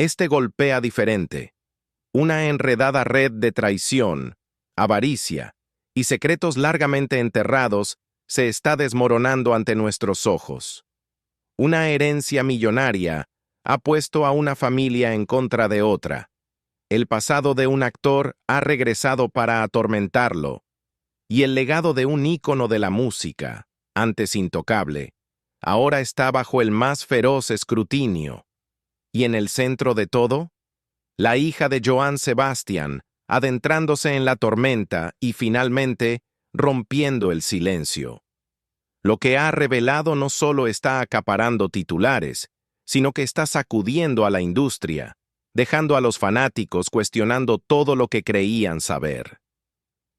Este golpea diferente. Una enredada red de traición, avaricia y secretos largamente enterrados se está desmoronando ante nuestros ojos. Una herencia millonaria ha puesto a una familia en contra de otra. El pasado de un actor ha regresado para atormentarlo. Y el legado de un ícono de la música, antes intocable, ahora está bajo el más feroz escrutinio. Y en el centro de todo, la hija de Johann Sebastian, adentrándose en la tormenta y finalmente rompiendo el silencio. Lo que ha revelado no solo está acaparando titulares, sino que está sacudiendo a la industria, dejando a los fanáticos cuestionando todo lo que creían saber.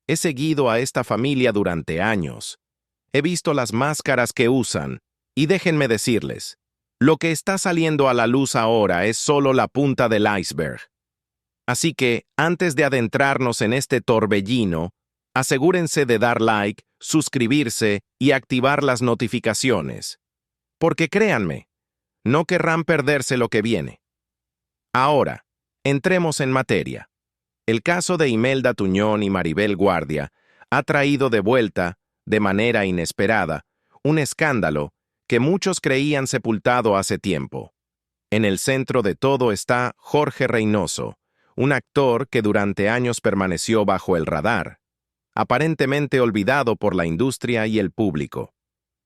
He seguido a esta familia durante años. He visto las máscaras que usan, y déjenme decirles, lo que está saliendo a la luz ahora es solo la punta del iceberg. Así que, antes de adentrarnos en este torbellino, asegúrense de dar like, suscribirse y activar las notificaciones. Porque créanme, no querrán perderse lo que viene. Ahora, entremos en materia. El caso de Imelda Tuñón y Maribel Guardia ha traído de vuelta, de manera inesperada, un escándalo que muchos creían sepultado hace tiempo. En el centro de todo está Jorge Reynoso, un actor que durante años permaneció bajo el radar, aparentemente olvidado por la industria y el público.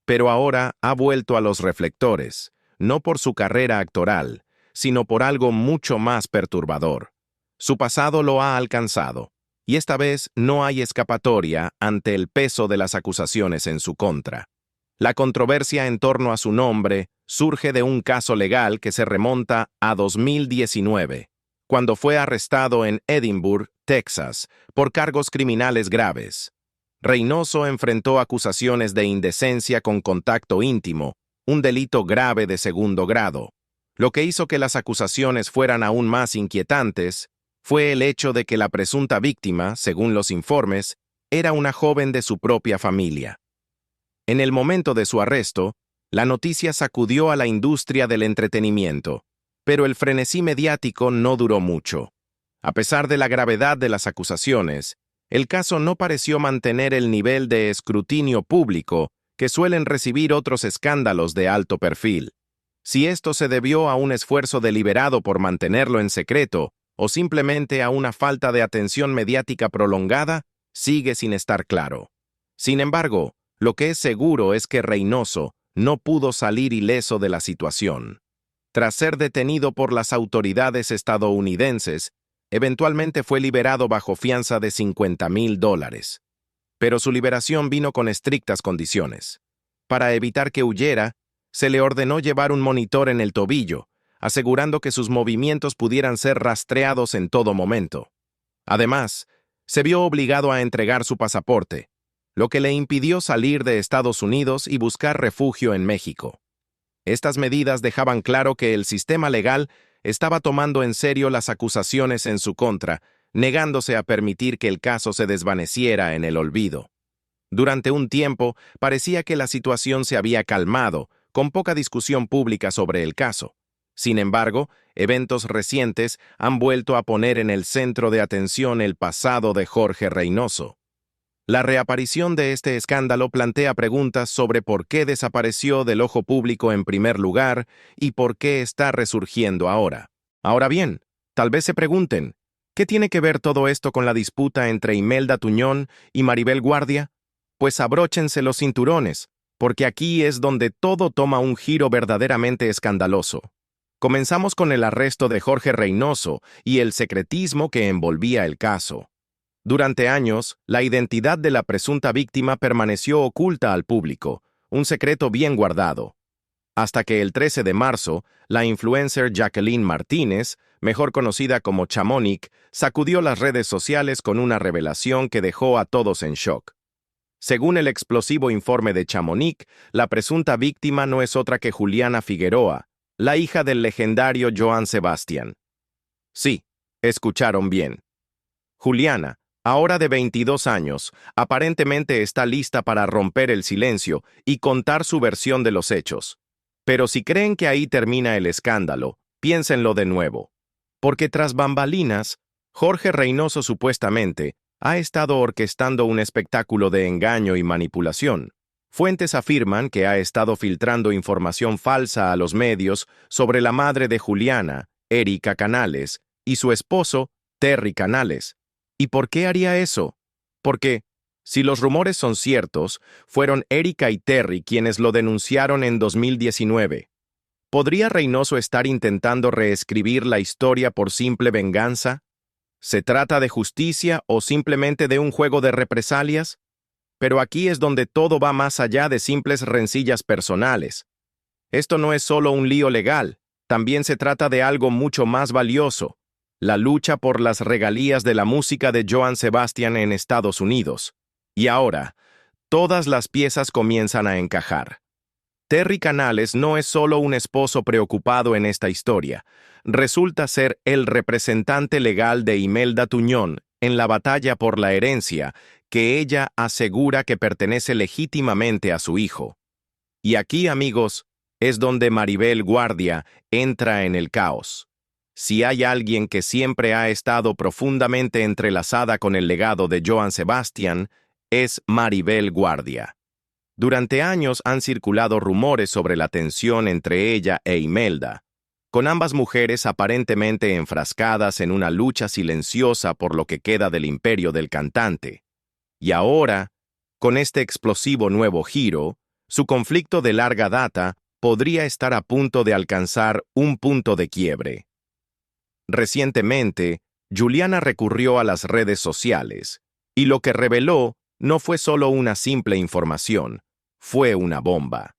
Pero ahora ha vuelto a los reflectores, no por su carrera actoral, sino por algo mucho más perturbador. Su pasado lo ha alcanzado, y esta vez no hay escapatoria ante el peso de las acusaciones en su contra. La controversia en torno a su nombre surge de un caso legal que se remonta a 2019, cuando fue arrestado en Edinburgh, Texas, por cargos criminales graves. Reynoso enfrentó acusaciones de indecencia con contacto íntimo, un delito grave de segundo grado. Lo que hizo que las acusaciones fueran aún más inquietantes fue el hecho de que la presunta víctima, según los informes, era una joven de su propia familia. En el momento de su arresto, la noticia sacudió a la industria del entretenimiento, pero el frenesí mediático no duró mucho. A pesar de la gravedad de las acusaciones, el caso no pareció mantener el nivel de escrutinio público que suelen recibir otros escándalos de alto perfil. Si esto se debió a un esfuerzo deliberado por mantenerlo en secreto o simplemente a una falta de atención mediática prolongada, sigue sin estar claro. Sin embargo, lo que es seguro es que Reynoso no pudo salir ileso de la situación. Tras ser detenido por las autoridades estadounidenses, eventualmente fue liberado bajo fianza de $50,000. Pero su liberación vino con estrictas condiciones. Para evitar que huyera, se le ordenó llevar un monitor en el tobillo, asegurando que sus movimientos pudieran ser rastreados en todo momento. Además, se vio obligado a entregar su pasaporte, lo que le impidió salir de Estados Unidos y buscar refugio en México. Estas medidas dejaban claro que el sistema legal estaba tomando en serio las acusaciones en su contra, negándose a permitir que el caso se desvaneciera en el olvido. Durante un tiempo, parecía que la situación se había calmado, con poca discusión pública sobre el caso. Sin embargo, eventos recientes han vuelto a poner en el centro de atención el pasado de Jorge Reynoso. La reaparición de este escándalo plantea preguntas sobre por qué desapareció del ojo público en primer lugar y por qué está resurgiendo ahora. Ahora bien, tal vez se pregunten, ¿qué tiene que ver todo esto con la disputa entre Imelda Tuñón y Maribel Guardia? Pues abróchense los cinturones, porque aquí es donde todo toma un giro verdaderamente escandaloso. Comenzamos con el arresto de Jorge Reynoso y el secretismo que envolvía el caso. Durante años, la identidad de la presunta víctima permaneció oculta al público, un secreto bien guardado. Hasta que el 13 de marzo, la influencer Jacqueline Martínez, mejor conocida como Chamonix, sacudió las redes sociales con una revelación que dejó a todos en shock. Según el explosivo informe de Chamonix, la presunta víctima no es otra que Juliana Figueroa, la hija del legendario Johann Sebastian. Sí, escucharon bien. Juliana, ahora de 22 años, aparentemente está lista para romper el silencio y contar su versión de los hechos. Pero si creen que ahí termina el escándalo, piénsenlo de nuevo. Porque tras bambalinas, Jorge Reynoso supuestamente ha estado orquestando un espectáculo de engaño y manipulación. Fuentes afirman que ha estado filtrando información falsa a los medios sobre la madre de Juliana, Erika Canales, y su esposo, Terry Canales. ¿Y por qué haría eso? Porque, si los rumores son ciertos, fueron Erika y Terry quienes lo denunciaron en 2019. ¿Podría Reynoso estar intentando reescribir la historia por simple venganza? ¿Se trata de justicia o simplemente de un juego de represalias? Pero aquí es donde todo va más allá de simples rencillas personales. Esto no es solo un lío legal, también se trata de algo mucho más valioso: la lucha por las regalías de la música de Johann Sebastian en Estados Unidos. Y ahora, todas las piezas comienzan a encajar. Terry Canales no es solo un esposo preocupado en esta historia, resulta ser el representante legal de Imelda Tuñón en la batalla por la herencia que ella asegura que pertenece legítimamente a su hijo. Y aquí, amigos, es donde Maribel Guardia entra en el caos. Si hay alguien que siempre ha estado profundamente entrelazada con el legado de Johann Sebastian, es Maribel Guardia. Durante años han circulado rumores sobre la tensión entre ella e Imelda, con ambas mujeres aparentemente enfrascadas en una lucha silenciosa por lo que queda del imperio del cantante. Y ahora, con este explosivo nuevo giro, su conflicto de larga data podría estar a punto de alcanzar un punto de quiebre. Recientemente, Juliana recurrió a las redes sociales, y lo que reveló no fue solo una simple información, fue una bomba.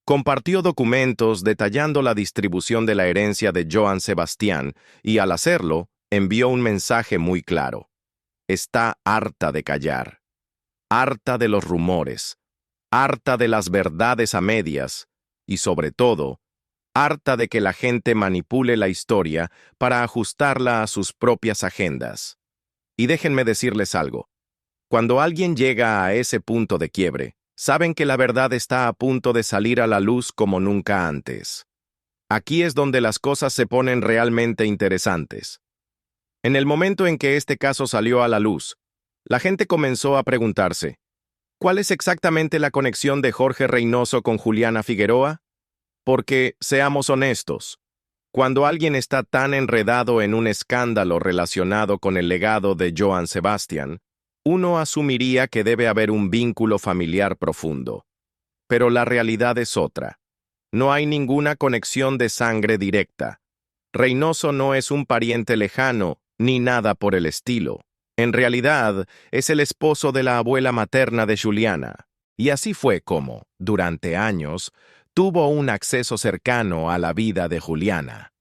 Compartió documentos detallando la distribución de la herencia de Johann Sebastian y, al hacerlo, envió un mensaje muy claro. Está harta de callar, harta de los rumores, harta de las verdades a medias y, sobre todo, harta de que la gente manipule la historia para ajustarla a sus propias agendas. Y déjenme decirles algo. Cuando alguien llega a ese punto de quiebre, saben que la verdad está a punto de salir a la luz como nunca antes. Aquí es donde las cosas se ponen realmente interesantes. En el momento en que este caso salió a la luz, la gente comenzó a preguntarse, ¿cuál es exactamente la conexión de Jorge Reynoso con Juliana Figueroa? Porque, seamos honestos, cuando alguien está tan enredado en un escándalo relacionado con el legado de Johann Sebastian, uno asumiría que debe haber un vínculo familiar profundo. Pero la realidad es otra. No hay ninguna conexión de sangre directa. Reynoso no es un pariente lejano, ni nada por el estilo. En realidad, es el esposo de la abuela materna de Juliana. Y así fue como, durante años, tuvo un acceso cercano a la vida de Juliana.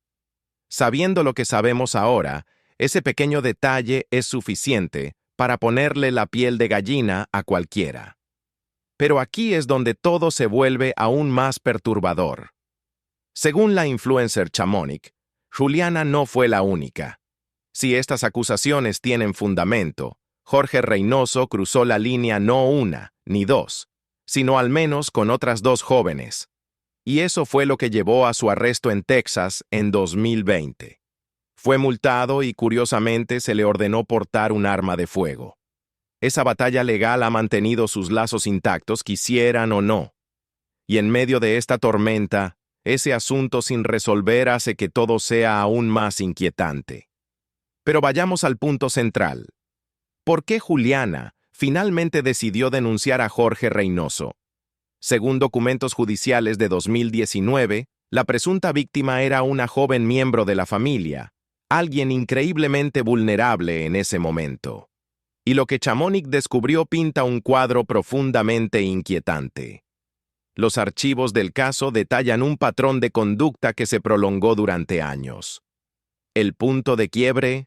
Sabiendo lo que sabemos ahora, ese pequeño detalle es suficiente para ponerle la piel de gallina a cualquiera. Pero aquí es donde todo se vuelve aún más perturbador. Según la influencer Chamonix, Juliana no fue la única. Si estas acusaciones tienen fundamento, Jorge Reynoso cruzó la línea no una ni dos, sino al menos con otras dos jóvenes. Y eso fue lo que llevó a su arresto en Texas en 2020. Fue multado y, curiosamente, se le ordenó portar un arma de fuego. Esa batalla legal ha mantenido sus lazos intactos, quisieran o no. Y en medio de esta tormenta, ese asunto sin resolver hace que todo sea aún más inquietante. Pero vayamos al punto central. ¿Por qué Juliana finalmente decidió denunciar a Jorge Reynoso? Según documentos judiciales de 2019, la presunta víctima era una joven miembro de la familia, alguien increíblemente vulnerable en ese momento. Y lo que Chamonix descubrió pinta un cuadro profundamente inquietante. Los archivos del caso detallan un patrón de conducta que se prolongó durante años. El punto de quiebre,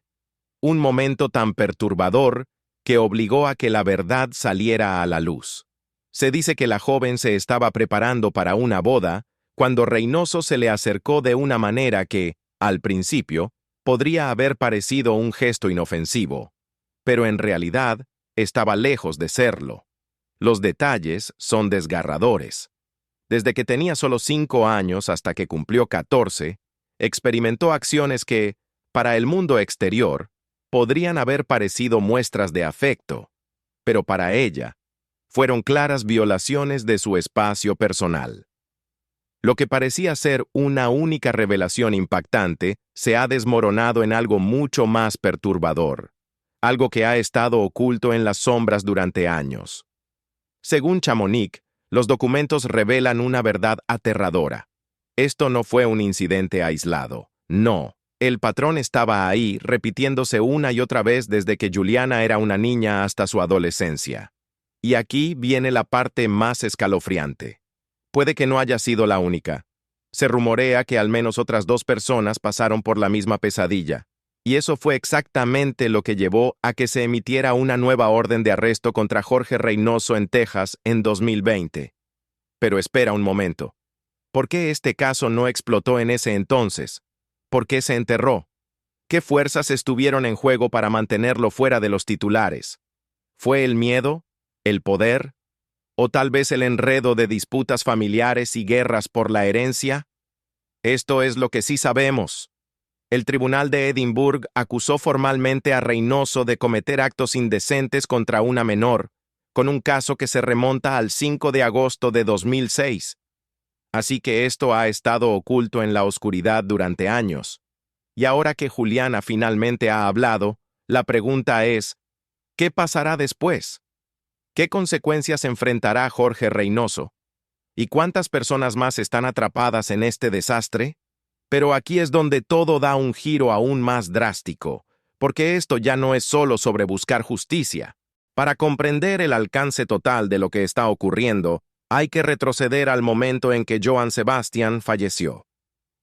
un momento tan perturbador que obligó a que la verdad saliera a la luz. Se dice que la joven se estaba preparando para una boda cuando Reynoso se le acercó de una manera que, al principio, podría haber parecido un gesto inofensivo, pero en realidad estaba lejos de serlo. Los detalles son desgarradores. Desde que tenía solo 5 años hasta que cumplió 14, experimentó acciones que, Para el mundo exterior, podrían haber parecido muestras de afecto, pero para ella, fueron claras violaciones de su espacio personal. Lo que parecía ser una única revelación impactante se ha desmoronado en algo mucho más perturbador, algo que ha estado oculto en las sombras durante años. Según Chamonix, los documentos revelan una verdad aterradora. Esto no fue un incidente aislado. No, el patrón estaba ahí, repitiéndose una y otra vez desde que Juliana era una niña hasta su adolescencia. Y aquí viene la parte más escalofriante. Puede que no haya sido la única. Se rumorea que al menos otras 2 personas pasaron por la misma pesadilla. Y eso fue exactamente lo que llevó a que se emitiera una nueva orden de arresto contra Jorge Reynoso en Texas en 2020. Pero espera un momento. ¿Por qué este caso no explotó en ese entonces? ¿Por qué se enterró? ¿Qué fuerzas estuvieron en juego para mantenerlo fuera de los titulares? ¿Fue el miedo? ¿El poder? ¿O tal vez el enredo de disputas familiares y guerras por la herencia? Esto es lo que sí sabemos. El Tribunal de Edimburgo acusó formalmente a Reynoso de cometer actos indecentes contra una menor, con un caso que se remonta al 5 de agosto de 2006. Así que esto ha estado oculto en la oscuridad durante años. Y ahora que Juliana finalmente ha hablado, la pregunta es, ¿qué pasará después? ¿Qué consecuencias enfrentará Jorge Reynoso? ¿Y cuántas personas más están atrapadas en este desastre? Pero aquí es donde todo da un giro aún más drástico, porque esto ya no es solo sobre buscar justicia. Para comprender el alcance total de lo que está ocurriendo, hay que retroceder al momento en que Johann Sebastian falleció.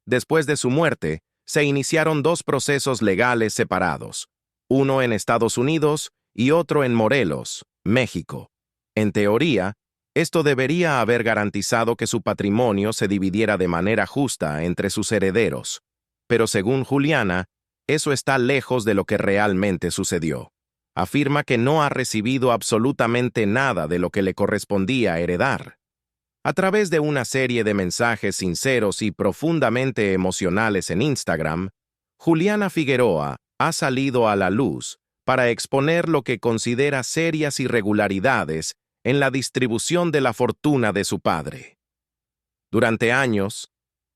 Después de su muerte, se iniciaron 2 procesos legales separados, uno en Estados Unidos y otro en Morelos, México. En teoría, esto debería haber garantizado que su patrimonio se dividiera de manera justa entre sus herederos, pero según Juliana, eso está lejos de lo que realmente sucedió. Afirma que no ha recibido absolutamente nada de lo que le correspondía heredar. A través de una serie de mensajes sinceros y profundamente emocionales en Instagram, Juliana Figueroa ha salido a la luz para exponer lo que considera serias irregularidades en la distribución de la fortuna de su padre. Durante años,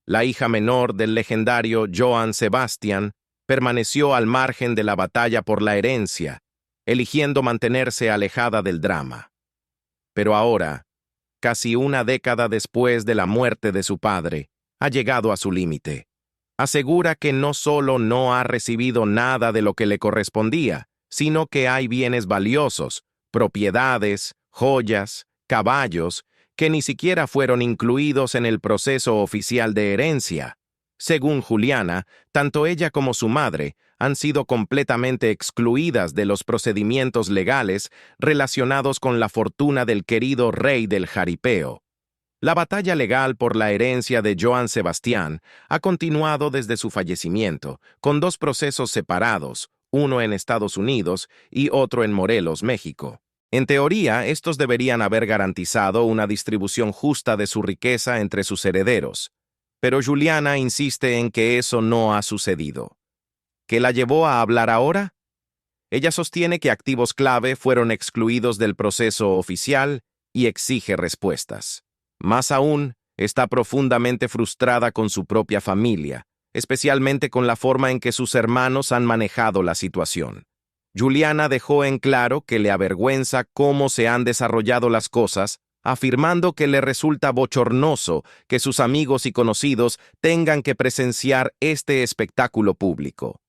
la hija menor del legendario Johann Sebastian permaneció al margen de la batalla por la herencia, eligiendo mantenerse alejada del drama. Pero ahora, casi una década después de la muerte de su padre, ha llegado a su límite. Asegura que no solo no ha recibido nada de lo que le correspondía, sino que hay bienes valiosos, propiedades, joyas, caballos, que ni siquiera fueron incluidos en el proceso oficial de herencia. Según Juliana, tanto ella como su madre han sido completamente excluidas de los procedimientos legales relacionados con la fortuna del querido rey del jaripeo. La batalla legal por la herencia de Johann Sebastian ha continuado desde su fallecimiento, con 2 procesos separados, uno en Estados Unidos y otro en Morelos, México. En teoría, estos deberían haber garantizado una distribución justa de su riqueza entre sus herederos, pero Juliana insiste en que eso no ha sucedido. ¿Qué la llevó a hablar ahora? Ella sostiene que activos clave fueron excluidos del proceso oficial y exige respuestas. Más aún, está profundamente frustrada con su propia familia, especialmente con la forma en que sus hermanos han manejado la situación. Juliana dejó en claro que le avergüenza cómo se han desarrollado las cosas, afirmando que le resulta bochornoso que sus amigos y conocidos tengan que presenciar este espectáculo público.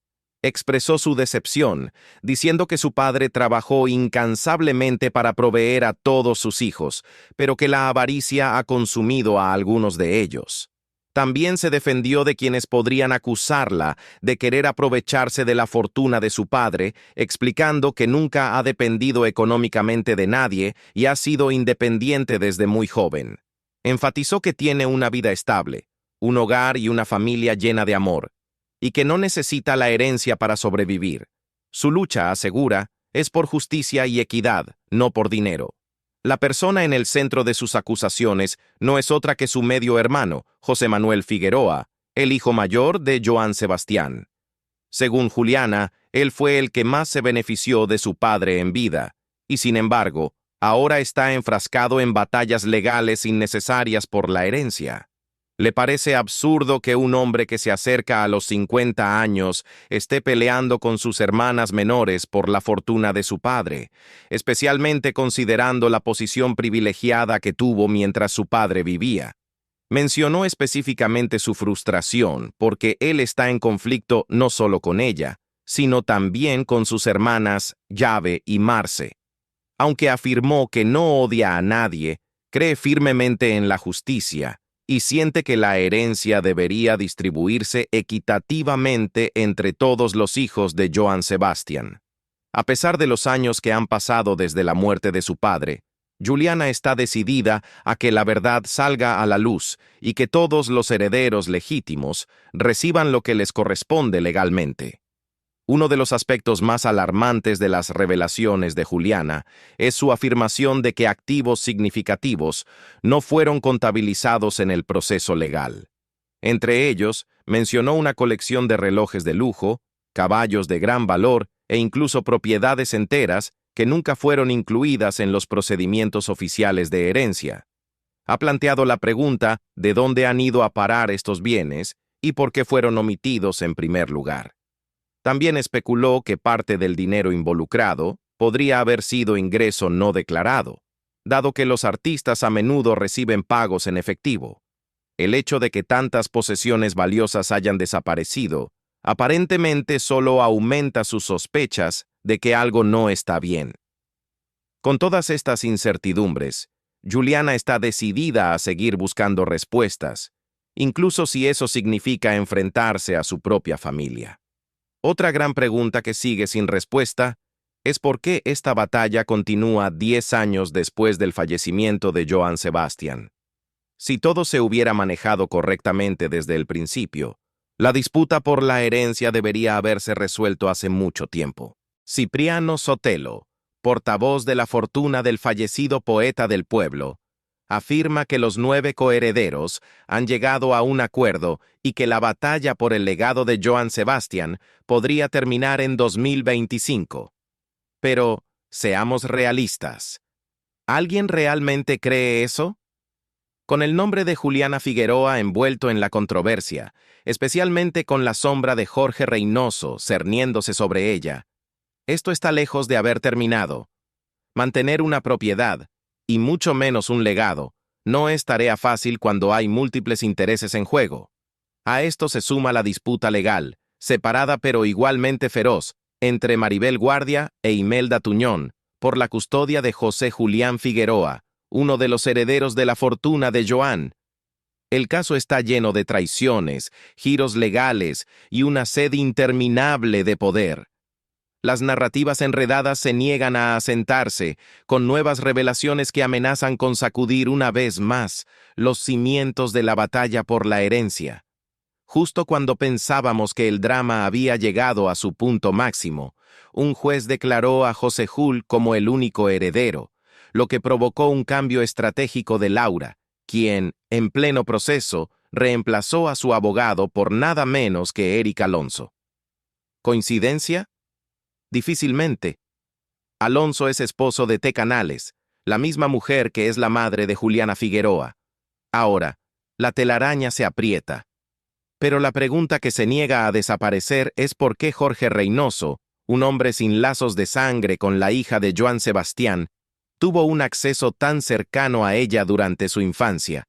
Expresó su decepción, diciendo que su padre trabajó incansablemente para proveer a todos sus hijos, pero que la avaricia ha consumido a algunos de ellos. También se defendió de quienes podrían acusarla de querer aprovecharse de la fortuna de su padre, explicando que nunca ha dependido económicamente de nadie y ha sido independiente desde muy joven. Enfatizó que tiene una vida estable, un hogar y una familia llena de amor, y que no necesita la herencia para sobrevivir. Su lucha, asegura, es por justicia y equidad, no por dinero. La persona en el centro de sus acusaciones no es otra que su medio hermano, José Manuel Figueroa, el hijo mayor de Johann Sebastian. Según Juliana, él fue el que más se benefició de su padre en vida, y sin embargo, ahora está enfrascado en batallas legales innecesarias por la herencia. Le parece absurdo que un hombre que se acerca a los 50 años esté peleando con sus hermanas menores por la fortuna de su padre, especialmente considerando la posición privilegiada que tuvo mientras su padre vivía. Mencionó específicamente su frustración porque él está en conflicto no solo con ella, sino también con sus hermanas Llave y Marce. Aunque afirmó que no odia a nadie, cree firmemente en la justicia y siente que la herencia debería distribuirse equitativamente entre todos los hijos de Johann Sebastian. A pesar de los años que han pasado desde la muerte de su padre, Juliana está decidida a que la verdad salga a la luz y que todos los herederos legítimos reciban lo que les corresponde legalmente. Uno de los aspectos más alarmantes de las revelaciones de Juliana es su afirmación de que activos significativos no fueron contabilizados en el proceso legal. Entre ellos, mencionó una colección de relojes de lujo, caballos de gran valor e incluso propiedades enteras que nunca fueron incluidas en los procedimientos oficiales de herencia. Ha planteado la pregunta de dónde han ido a parar estos bienes y por qué fueron omitidos en primer lugar. También especuló que parte del dinero involucrado podría haber sido ingreso no declarado, dado que los artistas a menudo reciben pagos en efectivo. El hecho de que tantas posesiones valiosas hayan desaparecido aparentemente solo aumenta sus sospechas de que algo no está bien. Con todas estas incertidumbres, Juliana está decidida a seguir buscando respuestas, incluso si eso significa enfrentarse a su propia familia. Otra gran pregunta que sigue sin respuesta es por qué esta batalla continúa 10 años después del fallecimiento de Johann Sebastian. Si todo se hubiera manejado correctamente desde el principio, la disputa por la herencia debería haberse resuelto hace mucho tiempo. Cipriano Sotelo, portavoz de la fortuna del fallecido poeta del pueblo, afirma que los 9 coherederos han llegado a un acuerdo y que la batalla por el legado de Johann Sebastian podría terminar en 2025. Pero, seamos realistas. ¿Alguien realmente cree eso? Con el nombre de Juliana Figueroa envuelto en la controversia, especialmente con la sombra de Jorge Reynoso cerniéndose sobre ella, esto está lejos de haber terminado. Mantener una propiedad, y mucho menos un legado, no es tarea fácil cuando hay múltiples intereses en juego. A esto se suma la disputa legal, separada pero igualmente feroz, entre Maribel Guardia e Imelda Tuñón, por la custodia de José Julián Figueroa, uno de los herederos de la fortuna de Johann. El caso está lleno de traiciones, giros legales y una sed interminable de poder. Las narrativas enredadas se niegan a asentarse, con nuevas revelaciones que amenazan con sacudir una vez más los cimientos de la batalla por la herencia. Justo cuando pensábamos que el drama había llegado a su punto máximo, un juez declaró a José Jul como el único heredero, lo que provocó un cambio estratégico de Laura, quien, en pleno proceso, reemplazó a su abogado por nada menos que Eric Alonso. ¿Coincidencia? Difícilmente. Alonso es esposo de T. Canales, la misma mujer que es la madre de Juliana Figueroa. Ahora, la telaraña se aprieta. Pero la pregunta que se niega a desaparecer es por qué Jorge Reynoso, un hombre sin lazos de sangre con la hija de Johann Sebastián, tuvo un acceso tan cercano a ella durante su infancia.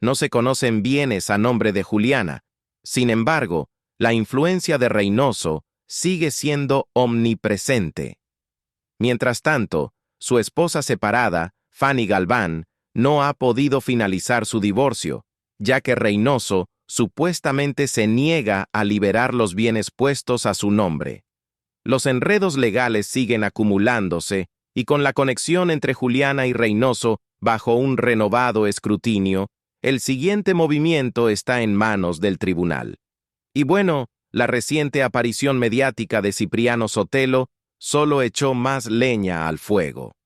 No se conocen bienes a nombre de Juliana. Sin embargo, la influencia de Reynoso sigue siendo omnipresente. Mientras tanto, su esposa separada, Fanny Galván, no ha podido finalizar su divorcio, ya que Reynoso supuestamente se niega a liberar los bienes puestos a su nombre. Los enredos legales siguen acumulándose y con la conexión entre Juliana y Reynoso bajo un renovado escrutinio, el siguiente movimiento está en manos del tribunal. Y bueno, la reciente aparición mediática de Cipriano Sotelo solo echó más leña al fuego.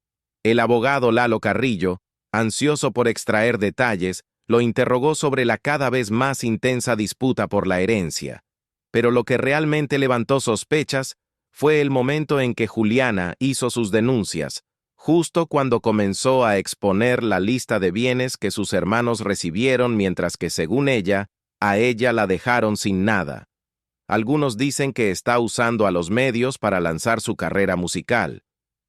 El abogado Lalo Carrillo, ansioso por extraer detalles, lo interrogó sobre la cada vez más intensa disputa por la herencia. Pero lo que realmente levantó sospechas fue el momento en que Juliana hizo sus denuncias, justo cuando comenzó a exponer la lista de bienes que sus hermanos recibieron mientras que, según ella, a ella la dejaron sin nada. Algunos dicen que está usando a los medios para lanzar su carrera musical.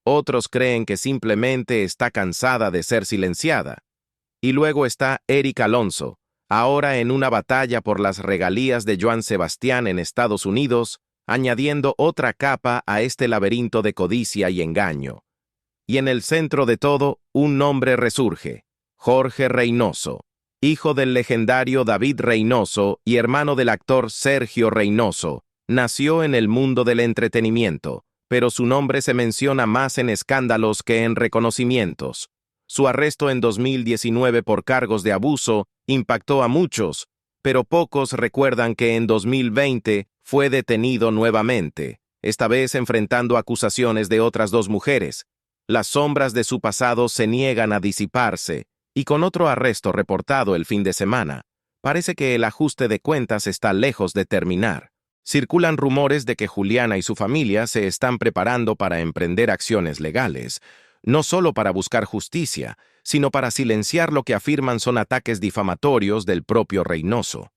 Otros creen que simplemente está cansada de ser silenciada. Y luego está Eric Alonso, ahora en una batalla por las regalías de Joan Sebastián en Estados Unidos, añadiendo otra capa a este laberinto de codicia y engaño. Y en el centro de todo, un nombre resurge: Jorge Reynoso, hijo del legendario David Reynoso y hermano del actor Sergio Reynoso. Nació en el mundo del entretenimiento, pero su nombre se menciona más en escándalos que en reconocimientos. Su arresto en 2019 por cargos de abuso impactó a muchos, pero pocos recuerdan que en 2020 fue detenido nuevamente, esta vez enfrentando acusaciones de otras dos mujeres. Las sombras de su pasado se niegan a disiparse, y con otro arresto reportado el fin de semana, parece que el ajuste de cuentas está lejos de terminar. Circulan rumores de que Juliana y su familia se están preparando para emprender acciones legales, no solo para buscar justicia, sino para silenciar lo que afirman son ataques difamatorios del propio Reynoso.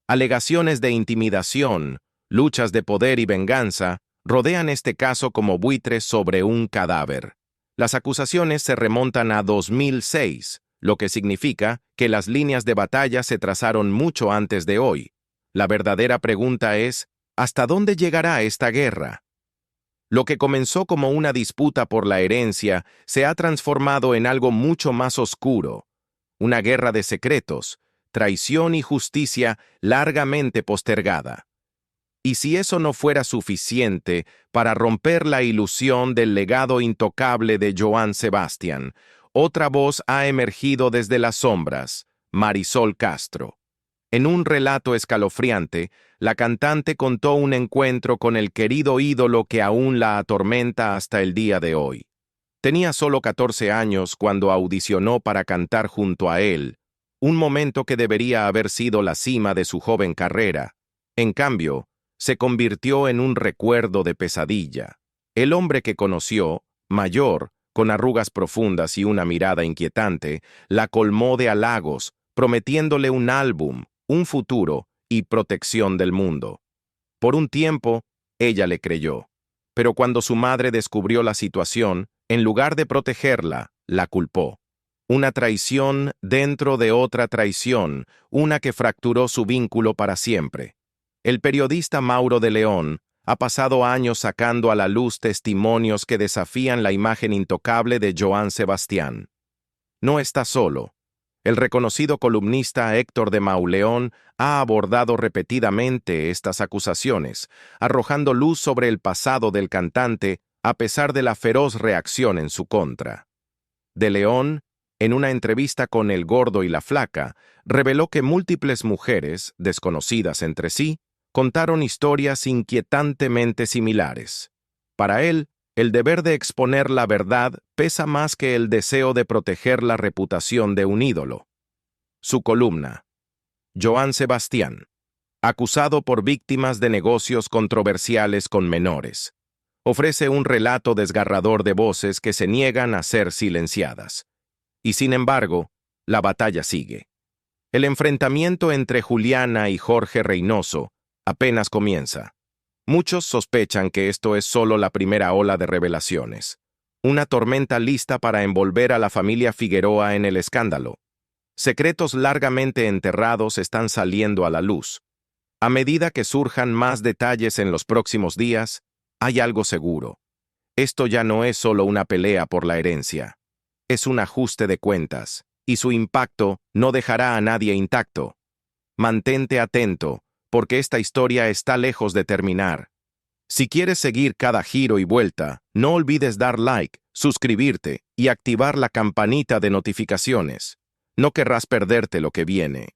Alegaciones de intimidación, luchas de poder y venganza rodean este caso como buitres sobre un cadáver. Las acusaciones se remontan a 2006, lo que significa que las líneas de batalla se trazaron mucho antes de hoy. La verdadera pregunta es, ¿hasta dónde llegará esta guerra? Lo que comenzó como una disputa por la herencia se ha transformado en algo mucho más oscuro, una guerra de secretos, traición y justicia largamente postergada. Y si eso no fuera suficiente para romper la ilusión del legado intocable de Joan Sebastián, otra voz ha emergido desde las sombras: Marisol Castro. En un relato escalofriante, la cantante contó un encuentro con el querido ídolo que aún la atormenta hasta el día de hoy. Tenía solo 14 años cuando audicionó para cantar junto a él, un momento que debería haber sido la cima de su joven carrera. En cambio, se convirtió en un recuerdo de pesadilla. El hombre que conoció, mayor, con arrugas profundas y una mirada inquietante, la colmó de halagos, prometiéndole un álbum, un futuro y protección del mundo. Por un tiempo, ella le creyó. Pero cuando su madre descubrió la situación, en lugar de protegerla, la culpó. Una traición dentro de otra traición, una que fracturó su vínculo para siempre. El periodista Mauro de León ha pasado años sacando a la luz testimonios que desafían la imagen intocable de Joan Sebastián. No está solo. El reconocido columnista Héctor de Mauleón ha abordado repetidamente estas acusaciones, arrojando luz sobre el pasado del cantante a pesar de la feroz reacción en su contra. De León, en una entrevista con El Gordo y la Flaca, reveló que múltiples mujeres, desconocidas entre sí, contaron historias inquietantemente similares. Para él, el deber de exponer la verdad pesa más que el deseo de proteger la reputación de un ídolo. Su columna: Joan Sebastián, acusado por víctimas de negocios controversiales con menores. Ofrece un relato desgarrador de voces que se niegan a ser silenciadas. Y sin embargo, la batalla sigue. El enfrentamiento entre Juliana y Jorge Reynoso apenas comienza. Muchos sospechan que esto es solo la primera ola de revelaciones, una tormenta lista para envolver a la familia Figueroa en el escándalo. Secretos largamente enterrados están saliendo a la luz. A medida que surjan más detalles en los próximos días, hay algo seguro. Esto ya no es solo una pelea por la herencia. Es un ajuste de cuentas, y su impacto no dejará a nadie intacto. Mantente atento, porque esta historia está lejos de terminar. Si quieres seguir cada giro y vuelta, no olvides dar like, suscribirte y activar la campanita de notificaciones. No querrás perderte lo que viene.